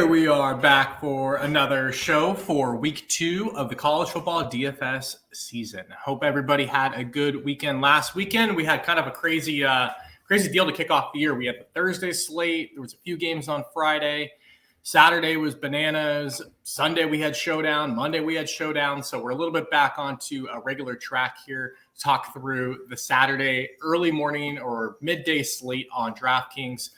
There we are back for another show for week 2 of the college football DFS season. Hope everybody had a good weekend last weekend. We had kind of a crazy deal to kick off the year. We had the Thursday slate. There was a few games on Friday. Saturday was bananas. Sunday we had showdown. Monday we had showdown. So we're a little bit back onto a regular track here to talk through the Saturday early morning or midday slate on Draftkings.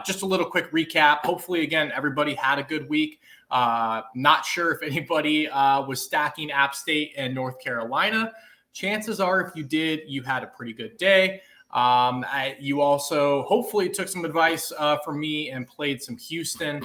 Just a little quick recap. Hopefully, again, everybody had a good week. Not sure if anybody was stacking App State and North Carolina. Chances are, if you did, you had a pretty good day. You also hopefully took some advice from me and played some Houston.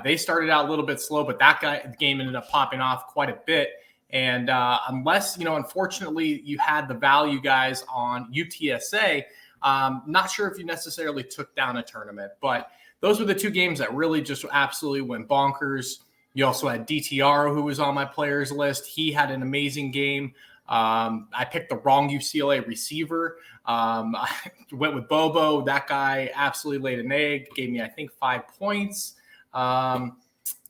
They started out a little bit slow, but that game ended up popping off quite a bit. And unless, unfortunately, you had the value guys on UTSA, not sure if you necessarily took down a tournament, but those were the two games that really just absolutely went bonkers. You also had DTR, who was on my players list. He had an amazing game. I picked the wrong UCLA receiver. I went with Bobo. That guy absolutely laid an egg, gave me, I think, 5 points.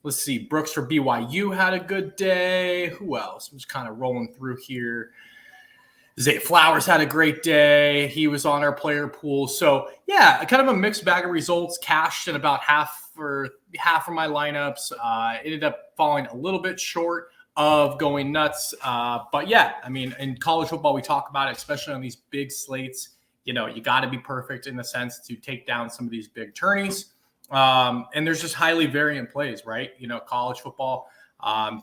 Let's see. Brooks for BYU had a good day. Who else? I'm just kind of rolling through here. Zay Flowers had a great day. He was on our player pool. So, yeah, kind of a mixed bag of results. Cashed in about half of my lineups. Ended up falling a little bit short of going nuts. But, yeah, I mean, in college football, we talk about it, especially on these big slates. You got to be perfect in the sense to take down some of these big tourneys. And there's just highly variant plays, right? College football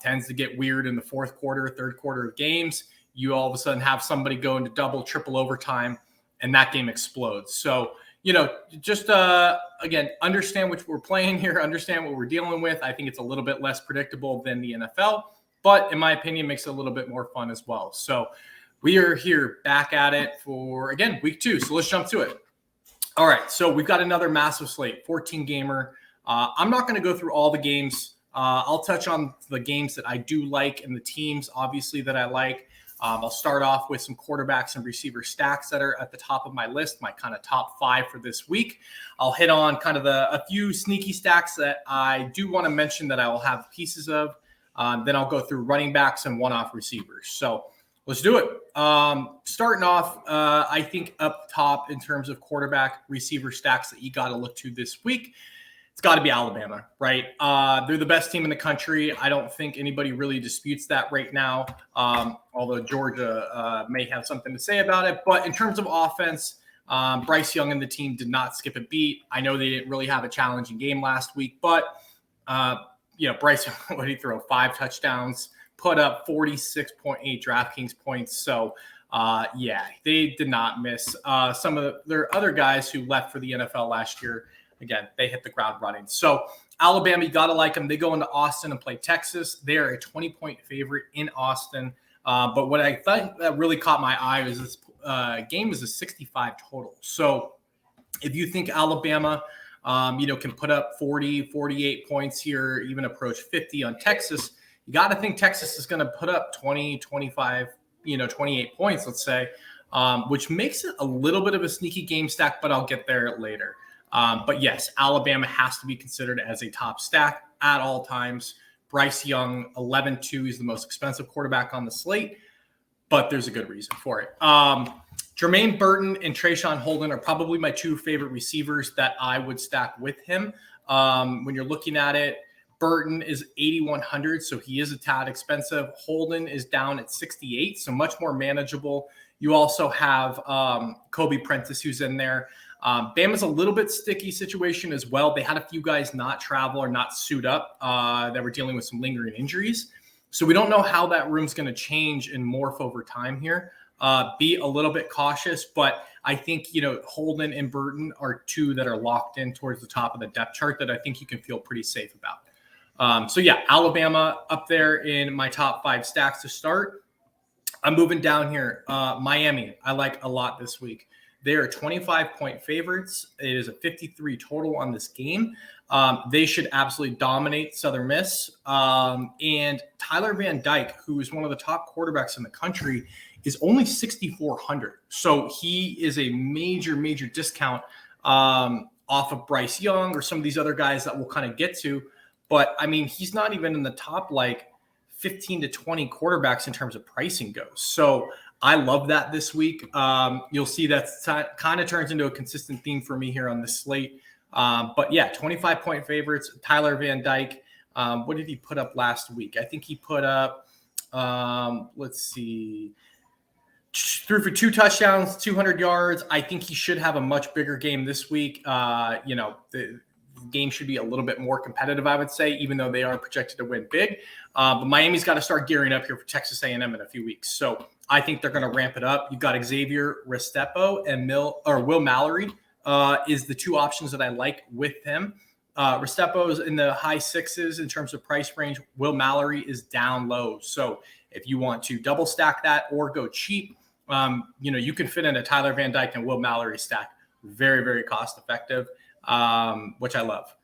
tends to get weird in the fourth quarter, third quarter of games. You all of a sudden have somebody go into double, triple overtime, and that game explodes. So, just, again, understand what we're playing here, understand what we're dealing with. I think it's a little bit less predictable than the NFL, but in my opinion, makes it a little bit more fun as well. So we are here back at it for, again, week 2. So let's jump to it. All right, so we've got another massive slate, 14-gamer. I'm not going to go through all the games. I'll touch on the games that I do like and the teams, obviously, that I like. I'll start off with some quarterbacks and receiver stacks that are at the top of my list, my kind of top 5 for this week. I'll hit on kind of a few sneaky stacks that I do want to mention that I will have pieces of. Then I'll go through running backs and one-off receivers. So let's do it. Starting off, I think up top in terms of quarterback receiver stacks that you got to look to this week, it's got to be Alabama, right? They're the best team in the country. I don't think anybody really disputes that right now, although Georgia may have something to say about it. But in terms of offense, Bryce Young and the team did not skip a beat. I know they didn't really have a challenging game last week, but Bryce Young, what did he throw? 5 touchdowns, put up 46.8 DraftKings points. So, they did not miss. Some of their other guys who left for the NFL last year, again, they hit the ground running. So Alabama, you got to like them. They go into Austin and play Texas. They are a 20-point favorite in Austin. But what I thought that really caught my eye was this game is a 65 total. So if you think Alabama, can put up 40, 48 points here, even approach 50 on Texas, you got to think Texas is going to put up 20, 25, 28 points, let's say, which makes it a little bit of a sneaky game stack, but I'll get there later. But yes, Alabama has to be considered as a top stack at all times. Bryce Young, 11-2. He's the most expensive quarterback on the slate, but there's a good reason for it. Jermaine Burton and Trayshawn Holden are probably my 2 favorite receivers that I would stack with him. When you're looking at it, Burton is 8,100, so he is a tad expensive. Holden is down at 68, so much more manageable. You also have Kobe Prentice, who's in there. Bama's a little bit sticky situation as well. They had a few guys not travel or not suit up that were dealing with some lingering injuries. So we don't know how that room's going to change and morph over time here. Be a little bit cautious, but I think, Holden and Burton are 2 that are locked in towards the top of the depth chart that I think you can feel pretty safe about. Alabama up there in my top 5 stacks to start. I'm moving down here. Miami, I like a lot this week. They are 25-point favorites. It is a 53 total on this game. They should absolutely dominate Southern Miss. And Tyler Van Dyke, who is one of the top quarterbacks in the country, is only 6,400. So he is a major, major discount off of Bryce Young or some of these other guys that we'll kind of get to. But I mean, he's not even in the top like 15 to 20 quarterbacks in terms of pricing goes. So I love that this week. You'll see that kind of turns into a consistent theme for me here on the slate. But yeah, 25-point favorites. Tyler Van Dyke. What did he put up last week? I think he put up, let's see, threw for 2 touchdowns, 200 yards. I think he should have a much bigger game this week. The game should be a little bit more competitive, I would say, even though they are projected to win big. But Miami's got to start gearing up here for Texas A&M in a few weeks. So I think they're going to ramp it up. You've got Xavier Restrepo and Will Mallory is the 2 options that I like with him. Restrepo is in the high 6s in terms of price range. Will Mallory is down low. So if you want to double stack that or go cheap, you can fit in a Tyler Van Dyke and Will Mallory stack. Very, very cost effective, which I love.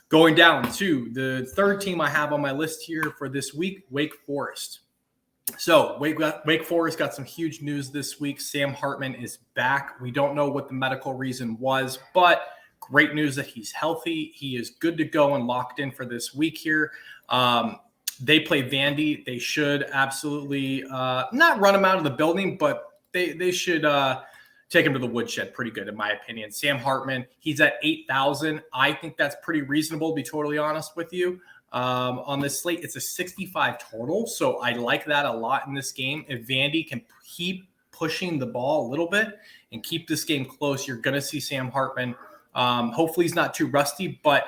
Going down to the third team I have on my list here for this week, Wake Forest. So Wake Forest got some huge news this week. Sam Hartman is back. We don't know what the medical reason was, but great news that he's healthy. He is good to go and locked in for this week here. They play Vandy. They should absolutely not run him out of the building, but they should take him to the woodshed pretty good, in my opinion. Sam Hartman, he's at 8,000. I think that's pretty reasonable, to be totally honest with you. On this slate, it's a 65 total, so I like that a lot in this game. If Vandy can keep pushing the ball a little bit and keep this game close, you're going to see Sam Hartman. Hopefully he's not too rusty, but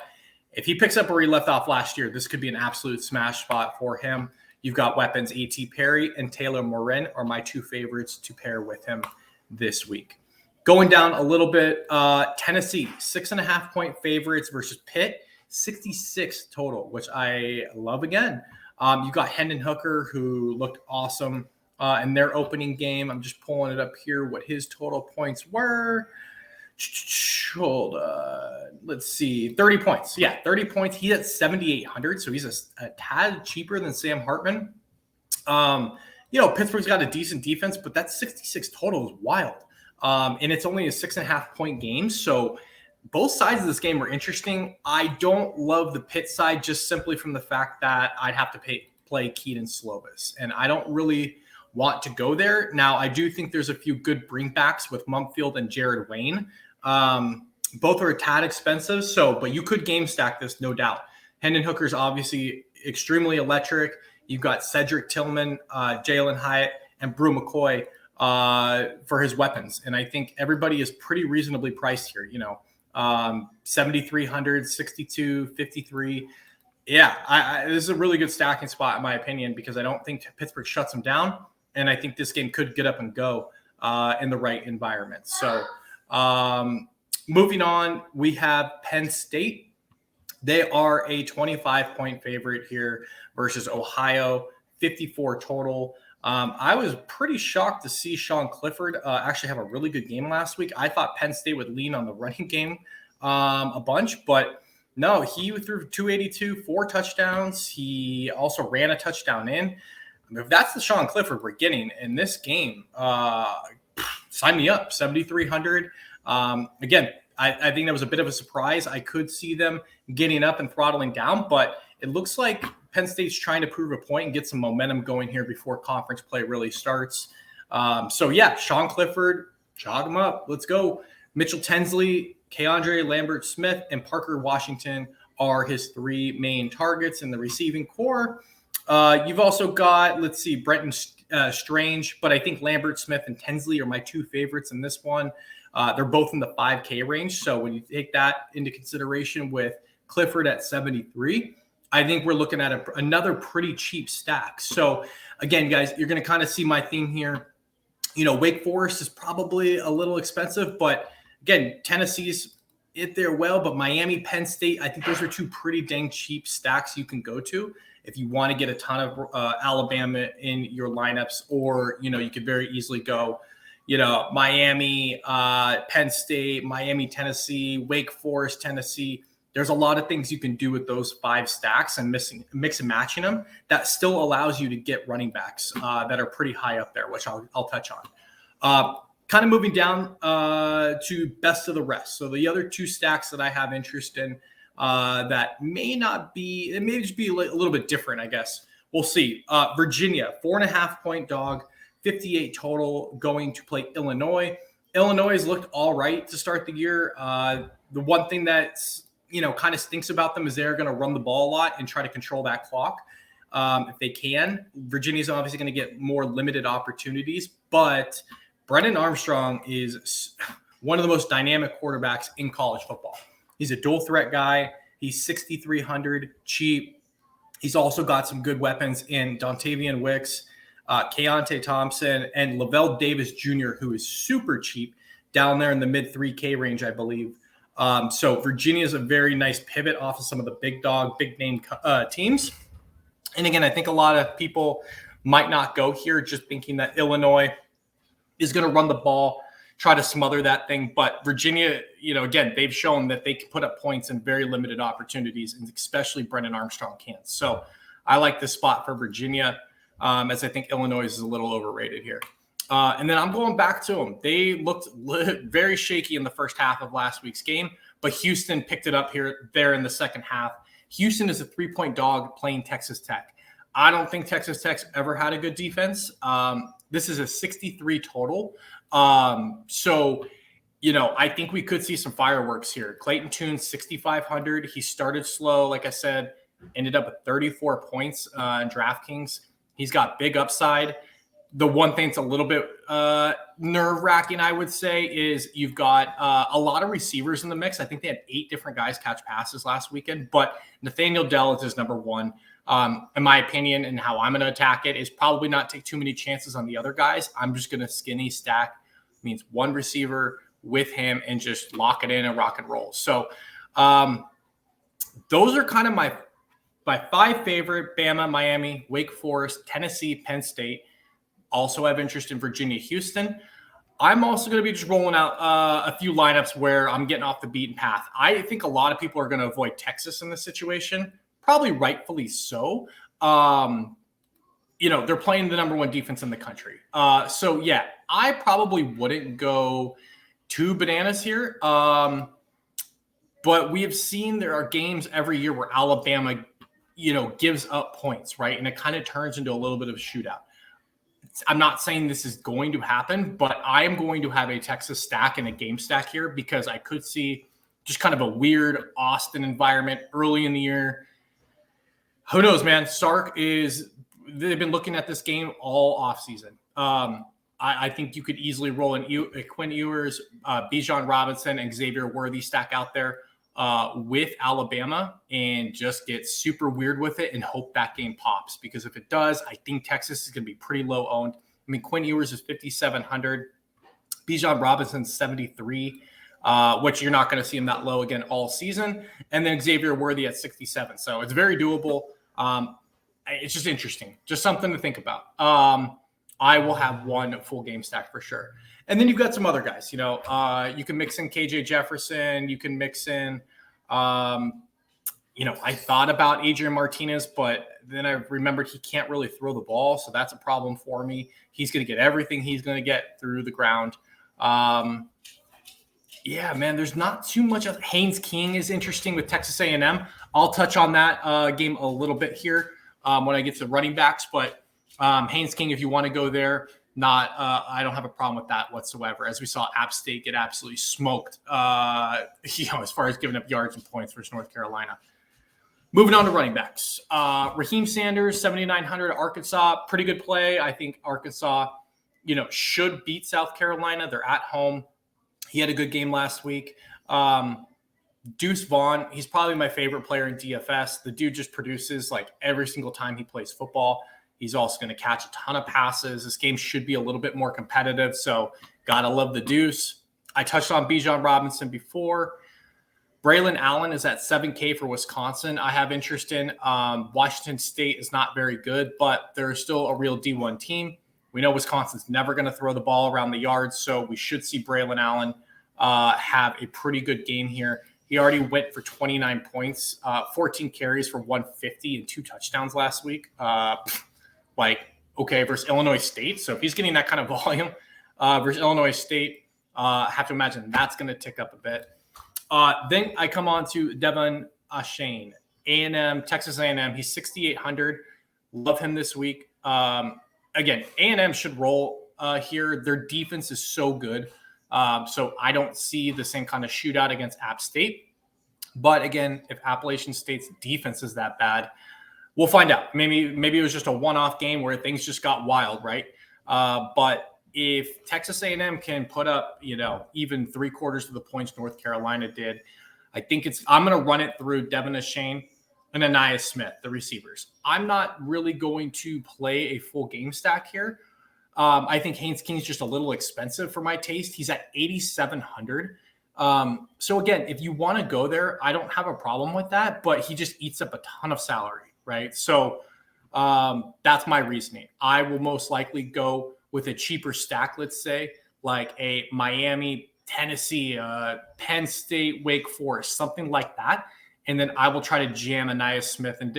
if he picks up where he left off last year, this could be an absolute smash spot for him. You've got weapons. A.T. Perry and Taylor Morin are my 2 favorites to pair with him this week. Going down a little bit, Tennessee, 6.5-point favorites versus Pitt, 66 total, which I love again. You've got Hendon Hooker, who looked awesome in their opening game. I'm just pulling it up here, what his total points were. Hold on. Let's see. 30 points. Yeah, 30 points. He's at 7,800, so he's a tad cheaper than Sam Hartman. Pittsburgh's got a decent defense, but that 66 total is wild. And it's only a 6.5-point game, so both sides of this game are interesting. I don't love the Pitt side just simply from the fact that I'd have to play Keaton Slovis, and I don't really want to go there. Now, I do think there's a few good bringbacks with Mumfield and Jared Wayne. Both are a tad expensive, but you could game stack this, no doubt. Hendon Hooker's obviously extremely electric. You've got Cedric Tillman, Jalen Hyatt, and Brew McCoy for his weapons. And I think everybody is pretty reasonably priced here, 7,300, 62, 53. Yeah, this is a really good stacking spot in my opinion, because I don't think Pittsburgh shuts them down. And I think this game could get up and go in the right environment. So moving on, we have Penn State. They are a 25-point favorite here versus Ohio, 54 total. I was pretty shocked to see Sean Clifford actually have a really good game last week. I thought Penn State would lean on the running game a bunch, but no, he threw 282, 4 touchdowns. He also ran a touchdown in. If that's the Sean Clifford we're getting in this game, sign me up, 7,300. Again, I think that was a bit of a surprise. I could see them getting up and throttling down, but it looks like Penn State's trying to prove a point and get some momentum going here before conference play really starts. Sean Clifford, jog him up. Let's go. Mitchell Tinsley, Keandre Lambert-Smith, and Parker Washington are his 3 main targets in the receiving core. You've also got, Brenton Strange, but I think Lambert-Smith and Tinsley are my 2 favorites in this one. They're both in the 5K range. So when you take that into consideration with Clifford at 73, I think we're looking at another pretty cheap stack. So again, guys, you're going to kind of see my theme here. Wake Forest is probably a little expensive, but again, Tennessee's there well, but Miami, Penn State, I think those are 2 pretty dang cheap stacks you can go to if you want to get a ton of Alabama in your lineups, or, you could very easily go, Miami, Penn State, Miami, Tennessee, Wake Forest, Tennessee. There's a lot of things you can do with those 5 stacks and mix and matching them that still allows you to get running backs that are pretty high up there, which I'll touch on. Kind of moving down to best of the rest. So the other 2 stacks that I have interest in, that may not be, it may just be a little bit different, I guess. We'll see. Virginia, 4.5-point dog, 58 total, going to play Illinois. Illinois has looked all right to start the year. The one thing that's, kind of stinks about them is they're going to run the ball a lot and try to control that clock if they can. Virginia's obviously going to get more limited opportunities, but Brennan Armstrong is one of the most dynamic quarterbacks in college football. He's a dual threat guy. He's 6,300, cheap. He's also got some good weapons in Dontavian Wicks, Keontae Thompson, and Lavelle Davis Jr., who is super cheap down there in the mid 3K range, I believe. So Virginia is a very nice pivot off of some of the big name teams. And again, I think a lot of people might not go here just thinking that Illinois is going to run the ball, try to smother that thing. But Virginia, again, they've shown that they can put up points in very limited opportunities, and especially Brennan Armstrong can't. So I like this spot for Virginia, as I think Illinois is a little overrated here. And then I'm going back to them. They looked very shaky in the first half of last week's game, but Houston picked it up there in the second half. Houston is a 3-point dog playing Texas Tech. I don't think Texas Tech's ever had a good defense. This is a 63 total. So, I think we could see some fireworks here. Clayton Tune, 6,500. He started slow, like I said, ended up with 34 points in DraftKings. He's got big upside. The one thing that's a little bit nerve-wracking, I would say, is you've got a lot of receivers in the mix. I think they had 8 different guys catch passes last weekend, but Nathaniel Dell is his number one. In my opinion, and how I'm going to attack it is probably not take too many chances on the other guys. I'm just going to skinny stack, means one receiver with him, and just lock it in and rock and roll. So those are kind of my 5 favorite: Bama, Miami, Wake Forest, Tennessee, Penn State. Also have interest in Virginia, Houston. I'm also going to be just rolling out a few lineups where I'm getting off the beaten path. I think a lot of people are going to avoid Texas in this situation, probably rightfully so. They're playing the number 1 defense in the country. So, yeah, I probably wouldn't go too bananas here. But we have seen there are games every year where Alabama, gives up points, right? And it kind of turns into a little bit of a shootout. I'm not saying this is going to happen, but I am going to have a Texas stack and a game stack here because I could see just kind of a weird Austin environment early in the year. Who knows, man? They've been looking at this game all offseason. I think you could easily roll in Quinn Ewers, Bijan Robinson, and Xavier Worthy stack out there with Alabama and just get super weird with it and hope that game pops. Because if it does, I think Texas is going to be pretty low owned. I mean, Quinn Ewers is 5,700. Bijan Robinson's 73, which you're not going to see him that low again all season. And then Xavier Worthy at 67. So it's very doable. It's just interesting. Just something to think about. I will have one full game stack for sure. And then you've got some other guys, you can mix in KJ Jefferson. You can mix in, I thought about Adrian Martinez, but then I remembered he can't really throw the ball. So that's a problem for me. He's going to get everything he's going to get through the ground. Yeah, man, there's not too much. Haynes King is interesting with Texas A&M. I'll touch on that game a little bit here when I get to running backs, but Haynes King, if you want to go there, I don't have a problem with that whatsoever. As we saw App State get absolutely smoked, as far as giving up yards and points versus North Carolina. Moving on to running backs. Raheem Sanders, 7,900, Arkansas, pretty good play. I think Arkansas, should beat South Carolina. They're at home. He had a good game last week. Deuce Vaughn, he's probably my favorite player in DFS. The dude just produces like every single time he plays football. He's also going to catch a ton of passes. This game should be a little bit more competitive, so got to love the Deuce. I touched on Bijan Robinson before. Braylon Allen is at 7K for Wisconsin. I have interest in. Washington State is not very good, but they're still a real D1 team. We know Wisconsin's never going to throw the ball around the yards, so we should see Braylon Allen have a pretty good game here. He already went for 29 points, 14 carries for 150 and 2 touchdowns last week. Versus Illinois State. So if he's getting that kind of volume versus Illinois State, I have to imagine that's going to tick up a bit. Then I come on to Devin Ashane, A&M, Texas A&M. He's 6,800. Love him this week. Again, A&M should roll here. Their defense is so good. So I don't see the same kind of shootout against App State. But again, if Appalachian State's defense is that bad, we'll find out. Maybe it was just a one-off game where things just got wild, right? But if Texas A&M can put up, even 3/4 of the points North Carolina did, I think I'm going to run it through Devin Ashane and Aniyah Smith, the receivers. I'm not really going to play a full game stack here. I think Haynes King's just a little expensive for my taste. He's at 8,700. So again, if you want to go there, I don't have a problem with that, but he just eats up a ton of salary, right? So that's my reasoning. I will most likely go with a cheaper stack, let's say, like a Miami, Tennessee, Penn State, Wake Forest, something like that. And then I will try to jam Aniyah Smith and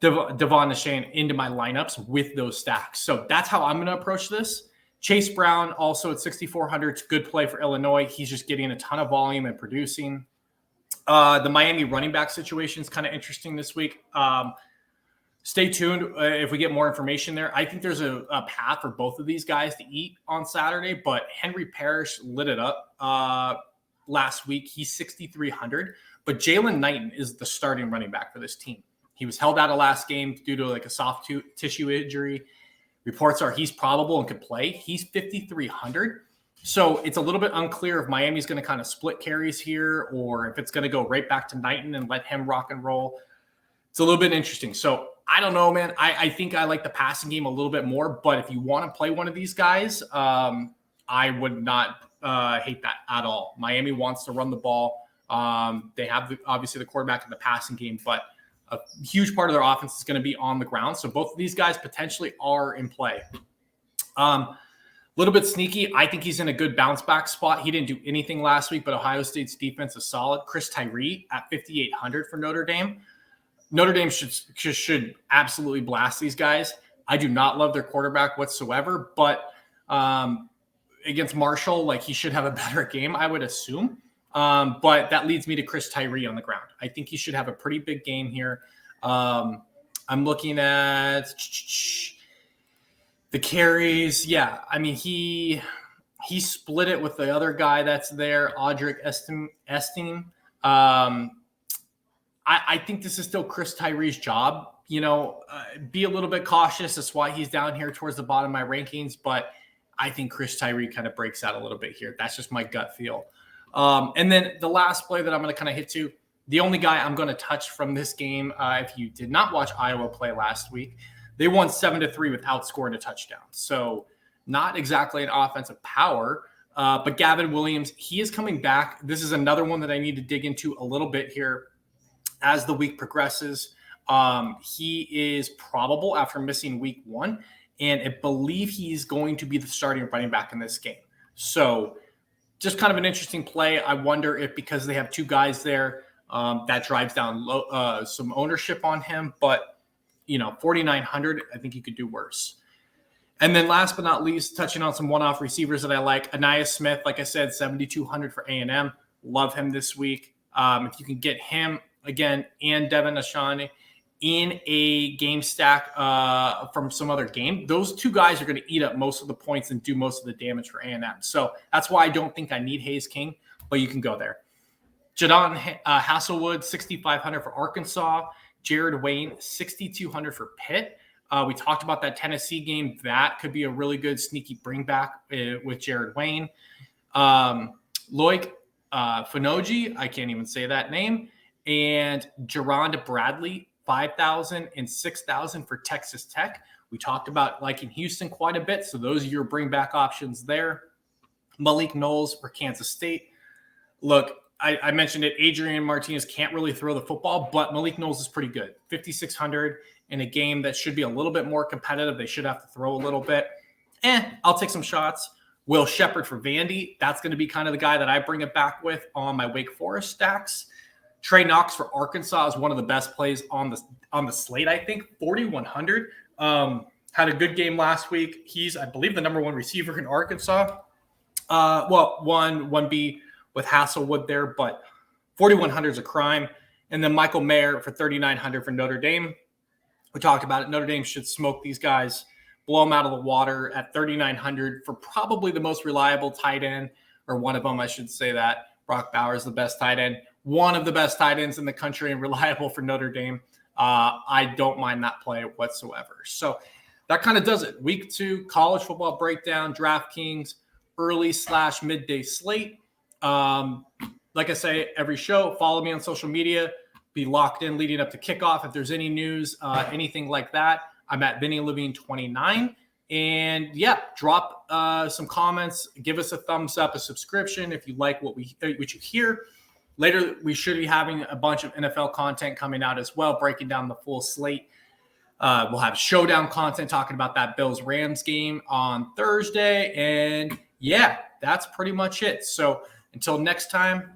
Devon Ashane into my lineups with those stacks. So that's how I'm going to approach this. Chase Brown, also at 6,400. It's a good play for Illinois. He's just getting a ton of volume and producing. The Miami running back situation is kind of interesting this week. Stay tuned if we get more information there. I think there's a path for both of these guys to eat on Saturday, but Henry Parrish lit it up last week. He's 6,300, but Jalen Knighton is the starting running back for this team. He was held out of last game due to like a soft tissue injury. Reports are he's probable and could play. He's 5,300. So it's a little bit unclear if Miami's going to kind of split carries here or if it's going to go right back to Knighton and let him rock and roll. It's a little bit interesting. So I don't know, man. I think I like the passing game a little bit more, but if you want to play one of these guys, I would not hate that at all. Miami wants to run the ball. They have obviously the quarterback in the passing game, but a huge part of their offense is going to be on the ground. So both of these guys potentially are in play. Little bit sneaky. I think he's in a good bounce back spot. He didn't do anything last week, but Ohio State's defense is solid. Chris Tyree at 5,800 for Notre Dame. Notre Dame should absolutely blast these guys. I do not love their quarterback whatsoever, but against Marshall, like he should have a better game, I would assume. But that leads me to Chris Tyree on the ground. I think he should have a pretty big game here. I'm looking at the carries. Yeah, I mean, he split it with the other guy that's there, Audric Esteen. I think this is still Chris Tyree's job. Be a little bit cautious. That's why he's down here towards the bottom of my rankings. But I think Chris Tyree kind of breaks out a little bit here. That's just my gut feel. And then the last play that I'm going to kind of hit to, the only guy I'm going to touch from this game, if you did not watch Iowa play last week, they won 7-3 without scoring a touchdown. So not exactly an offensive power, but Gavin Williams, he is coming back. This is another one that I need to dig into a little bit here as the week progresses. He is probable after missing week 1, and I believe he's going to be the starting running back in this game. So just kind of an interesting play. I wonder if because they have two guys there, that drives down some ownership on him. But, 4,900, I think you could do worse. And then last but not least, touching on some one-off receivers that I like. Aniyah Smith, like I said, 7,200 for A&M. Love him this week. If you can get him, again, and Devin Ashane in a game stack from some other game, those two guys are going to eat up most of the points and do most of the damage for A&M. So that's why I don't think I need Haynes King, but you can go there. Jadon Hasselwood, 6,500 for Arkansas. Jared Wayne, 6,200 for Pitt. We talked about that Tennessee game. That could be a really good sneaky bring back with Jared Wayne. Loic Finoji, I can't even say that name. And Geronda Bradley, 5,000 and 6,000 for Texas Tech. We talked about liking Houston quite a bit, so those are your bring back options there. Malik Knowles for Kansas State. Look, I mentioned it. Adrian Martinez can't really throw the football, but Malik Knowles is pretty good. 5,600 in a game that should be a little bit more competitive. They should have to throw a little bit. I'll take some shots. Will Shepard for Vandy. That's going to be kind of the guy that I bring it back with on my Wake Forest stacks. Trey Knox for Arkansas is one of the best plays on the slate, I think. 4,100. Had a good game last week. He's, I believe, the number one receiver in Arkansas. 1B with Hasselwood there, but 4,100 is a crime. And then Michael Mayer for 3,900 for Notre Dame. We talked about it. Notre Dame should smoke these guys, blow them out of the water at 3,900 for probably the most reliable tight end, or one of them, I should say that. Brock Bowers, the best tight end, one of the best tight ends in the country and reliable for Notre Dame. I don't mind that play whatsoever. So that kind of does it. Week 2, college football breakdown, DraftKings, early/midday slate. Like I say, every show, follow me on social media. Be locked in leading up to kickoff. If there's any news, anything like that, I'm at Vinnie Levine 29. And yeah, drop some comments. Give us a thumbs up, a subscription if you like what you hear. Later, we should be having a bunch of NFL content coming out as well, breaking down the full slate. We'll have showdown content talking about that Bills-Rams game on Thursday. And yeah, that's pretty much it. So until next time,